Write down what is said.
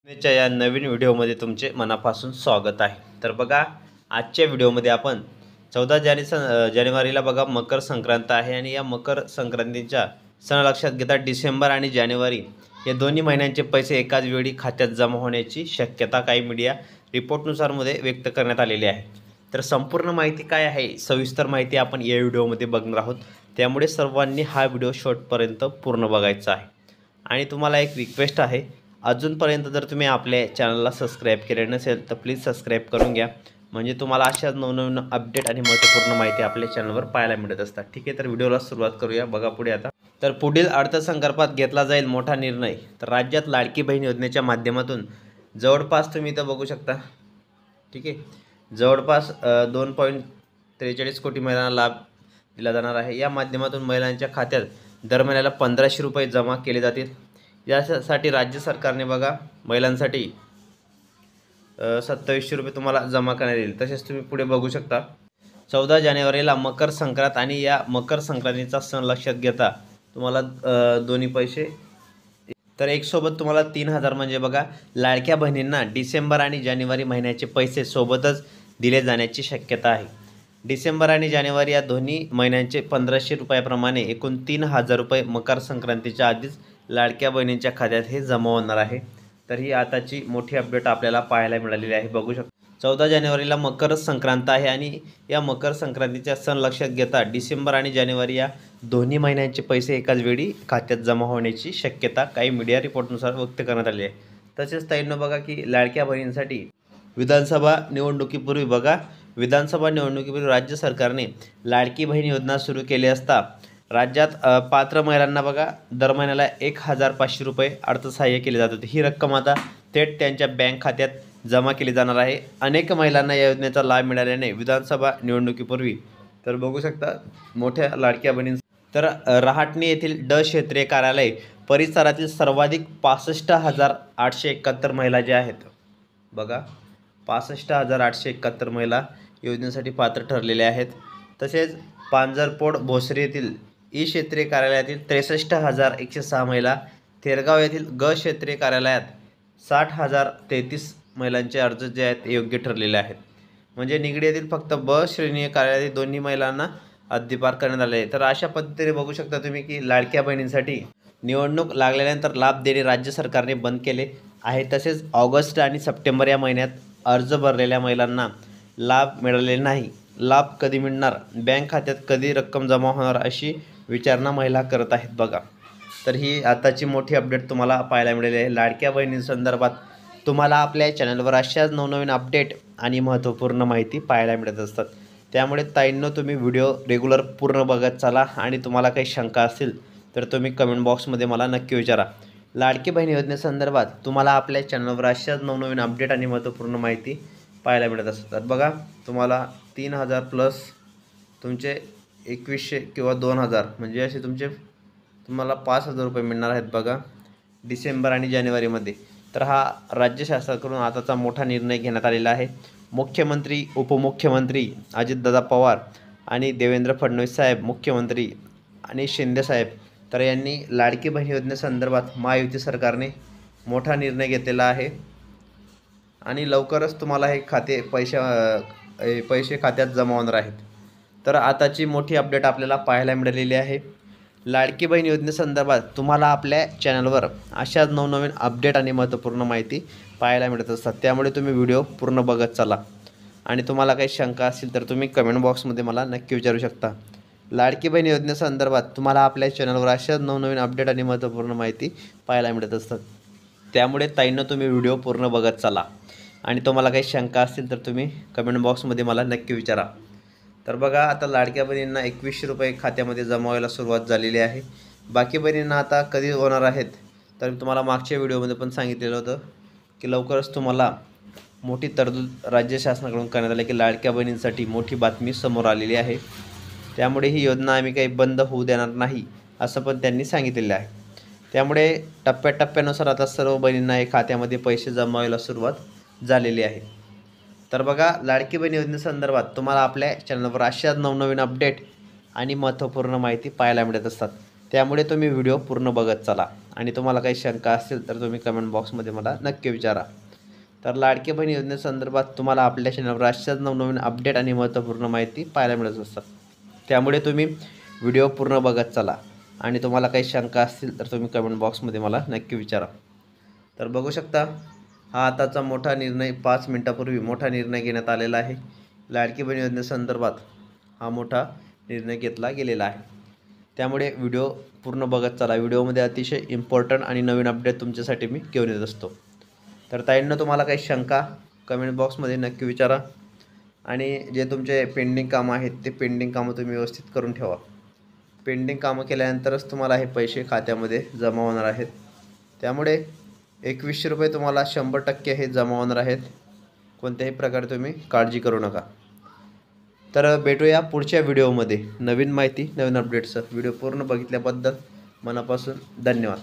च्या या नवीन व्हिडिओमध्ये तुमचे मनापासून स्वागत आहे। तर बघा, आजच्या व्हिडिओमध्ये आपण 14 जानेवारीला बघा मकर संक्रांत आहे आणि या मकर संक्रांतीच्या सण लक्षात घेता डिसेंबर आणि जानेवारी या दोन्ही महिन्यांचे पैसे एकाच वेळी खात्यात जमा होण्याची शक्यता काही मीडिया रिपोर्टनुसार मध्ये व्यक्त करण्यात आलेली आहे। तर संपूर्ण माहिती काय आहे, सविस्तर माहिती आपण या व्हिडिओमध्ये बघणार आहोत, त्यामुळे सर्वांनी हा व्हिडिओ शेवटपर्यंत पूर्ण बघायचा आहे। आणि तुम्हाला एक रिक्वेस्ट आहे, अजूनपर्यंत जर तुम्ही आपल्या चॅनलला सबस्क्राइब केले नसेल तर प्लीज सबस्क्राइब करून घ्या, म्हणजे तुम्हाला अशाच नवनवीन अपडेट आणि महत्त्वपूर्ण माहिती आपल्या चॅनलवर पाहायला मिळत असतात। ठीक आहे, तर व्हिडिओला सुरुवात करूया। बघा पुढे आता, तर पुढील अर्थसंकल्पात घेतला जाईल मोठा निर्णय। तर राज्यात लाडकी बहीण योजनेच्या माध्यमातून जवळपास तुम्ही इथं बघू शकता, ठीक आहे, जवळपास 2.43 कोटी महिलांना लाभ दिला जाणार आहे। या माध्यमातून महिलांच्या खात्यात दर महिन्याला 1500 रुपये जमा केले जातील। यासाठी राज्य सरकारने बघा महिलांसाठी 2700 रुपये तुम्हाला जमा करण्यात येईल। तसेच तुम्ही पुढे बघू शकता, 14 जानेवारीला मकर संक्रांत आणि या मकर संक्रांतीचा सण लक्षात घेता तुम्हाला दोन्ही पैसे तर एक सोबत तुम्हाला 3000 म्हणजे बघा लाडक्या बहिणींना डिसेंबर आणि जानेवारी महिन्याचे पैसे सोबतच दिले जाण्याची शक्यता आहे। डिसेंबर आणि जानेवारी या दोन्ही महिन्यांचे 1500 रुपयाप्रमाणे एकूण 3000 रुपये मकर संक्रांतीच्या आधीच लाडक्या बहिणींच्या खात्यात हे जमा होणार आहे। तर ही आताची मोठी अपडेट आपल्याला पाहायला मिळालेली आहे। बघू शकता, 14 जानेवारीला मकर संक्रांत आहे आणि या मकर संक्रांतीचा सण लक्षात घेता डिसेंबर आणि जानेवारी या दोन्ही महिन्यांचे पैसे एकाच वेळी खात्यात जमा होण्याची शक्यता काही मीडिया रिपोर्टनुसार व्यक्त करण्यात आली आहे। तसेच ताईंनो बघा की लाडक्या बहिणींसाठी विधानसभा निवडणुकीपूर्वी बघा विधानसभा निवडणुकीपूर्वी राज्य सरकारने लाडकी बहीण योजना सुरू केली असता राज्यात पात्र महिलांना बघा दर महिन्याला 1500 रुपये अर्थसहाय्य केले जात होते। ही रक्कम आता थेट त्यांच्या बँक खात्यात जमा केली जाणार आहे। अनेक महिलांना या योजनेचा लाभ मिळाल्याने विधानसभा निवडणुकीपूर्वी तर बघू शकता मोठ्या लाडक्या बहिणी तर रहाटणी येथील क्षेत्रीय कार्यालय परिसरातील सर्वाधिक 65,871 महिला ज्या आहेत बघा 65,871 महिला योजनेसाठी पात्र ठरलेल्या आहेत। तसेच पांजरपोड भोसरी येथील क्षेत्रीय कार्यालयातील 63,106 महिला, थेरगाव येथील क्षेत्रीय कार्यालयात 60,033 महिलांचे अर्ज जे आहेत योग्य ठरलेले आहेत। म्हणजे निगडी येथील फक्त श्रेणी कार्यालयातील दोन्ही महिलांना हद्दीपार करण्यात आले आहे। तर अशा पद्धतीने बघू शकता तुम्ही की लाडक्या बहिणींसाठी निवडणूक लागल्यानंतर लाभ देणे राज्य सरकारने बंद केले आहे। तसेच ऑगस्ट आणि सप्टेंबर या महिन्यात अर्ज भरलेल्या महिलांना लाभ मिळालेला नाही। लाभ कधी मिळणार, बँक खात्यात कधी रक्कम जमा होणार, अशी विचारणा महिला करत आहेत बघा। तर ही आताची मोठी अपडेट तुम्हाला पाहायला मिळाली आहे। लाडक्या बहिणींसंदर्भात तुम्हाला आपल्या चॅनलवर अशाच नवनवीन अपडेट आणि महत्त्वपूर्ण माहिती पाहायला मिळत असतात, त्यामुळे ताईंनो तुम्ही व्हिडिओ रेग्युलर पूर्ण बघत चला आणि तुम्हाला काही शंका असतील तर तुम्ही कमेंट बॉक्समध्ये मला नक्की विचारा। लाडकी बहीण योजनेसंदर्भात तुम्हाला आपल्या चॅनलवर अशाच नवनवीन अपडेट आणि महत्त्वपूर्ण माहिती पाहायला मिळत असतात। बघा तुम्हाला 3000 प्लस तुमचे 2100 किंवा 2000 म्हणजे असे तुम्हाला 5000 रुपये मिळणार आहेत बघा डिसेंबर आणि जानेवारीमध्ये। तर हा राज्य शासनाकडून आताचा मोठा निर्णय घेण्यात आलेला आहे। मुख्यमंत्री, उपमुख्यमंत्री अजितदादा पवार आणि देवेंद्र फडणवीस साहेब मुख्यमंत्री आणि शिंदे साहेब तर यांनी लाडकी बहीण योजनेसंदर्भात महायुती सरकारने मोठा निर्णय घेतलेला आहे आणि लवकरच तुम्हाला हे पैसे खात्यात जमा होणार आहेत। तर आताची मोठी अपडेट आपल्याला पाहायला मिळालेली आहे। लाडकी बहीण योजनेसंदर्भात तुम्हाला आपल्या चॅनलवर अशाच नवनवीन अपडेट आणि महत्त्वपूर्ण माहिती पाहायला मिळत असतात, त्यामुळे तुम्ही व्हिडिओ पूर्ण बघत चला आणि तुम्हाला काही शंका असतील तर तुम्ही कमेंट बॉक्समध्ये मला नक्की विचारू शकता। लाडकी बहीण योजनेसंदर्भात तुम्हाला आपल्या चॅनलवर अशाच नवनवीन अपडेट आणि महत्त्वपूर्ण माहिती पाहायला मिळत असतात, त्यामुळे ताईंनो तुम्ही व्हिडिओ पूर्ण बघत चला आणि तुम्हाला काही शंका असतील तर तुम्ही कमेंट बॉक्समध्ये मला नक्की विचारा। तर बघा आता लाडक्या बहिणींना 2100 रुपये खात्यामध्ये जमा व्हायला सुरुवात झालेली आहे। बाकी बहिणींना आता कधी होणार आहेत तर तुम्हाला मागच्या व्हिडिओमध्ये पण सांगितलेलं होतं की लवकरच तुम्हाला मोठी तरतूद राज्य शासनाकडून करण्यात आली की लाडक्या बहिणींसाठी मोठी बातमी समोर आलेली आहे, त्यामुळे ही योजना आम्ही काही बंद होऊ देणार नाही असं पण त्यांनी सांगितलेलं आहे। त्यामुळे टप्प्याटप्प्यानुसार आता सर्व बहिणींना हे खात्यामध्ये पैसे जमा व्हायला सुरुवात झालेली आहे। तर बघा लाडकी बहीण योजनेसंदर्भात तुम्हाला आपल्या चॅनलवर अशाच नवनवीन अपडेट आणि महत्त्वपूर्ण माहिती पाहायला मिळत असतात, त्यामुळे तुम्ही व्हिडिओ पूर्ण बघत चला आणि तुम्हाला काही शंका असतील तर तुम्ही कमेंट बॉक्समध्ये मला नक्की विचारा. तर लाडकी बहीण योजनेसंदर्भात तुम्हाला आपल्या चॅनलवर अशाच नवनवीन अपडेट आणि महत्त्वपूर्ण माहिती पाहायला मिळत असतात. त्यामुळे तुम्ही व्हिडिओ पूर्ण बघत चला आणि तुम्हाला काही शंका असतील तर तुम्ही कमेंट बॉक्समध्ये मला नक्की विचारा. तर बघू शकता, हा आताचा मोठा निर्णय 5 मिनिटापूर्वी मोठा निर्णय घेण्यात आलेला आहे. लाडकी बहीण योजनेसंदर्भात हा मोठा निर्णय घेतला गेलेला आहे. त्यामुळे व्हिडिओ पूर्ण बघत चला. व्हिडिओमध्ये अतिशय इम्पॉर्टंट आणि नवीन अपडेट तुमच्यासाठी मी घेऊन येत असतो. तर ताईंनो, तुम्हाला काही शंका कमेंट बॉक्समध्ये नक्की विचारा आणि जे तुमचे पेंडिंग कामं आहेत ते पेंडिंग कामं तुम्ही व्यवस्थित करून ठेवा. पेंडिंग कामं केल्यानंतरच तुम्हाला हे पैसे खात्यामध्ये जमा होणार आहेत. त्यामुळे 2100 रुपये तुम्हाला 100% हे जमा होणार आहेत. कोणत्याही प्रकारे तुम्ही काळजी करू नका. तर भेटूया पुढच्या व्हिडिओमध्ये नवीन माहिती नवीन अपडेट्ससह. व्हिडिओ पूर्ण बघितल्याबद्दल मनापासून धन्यवाद.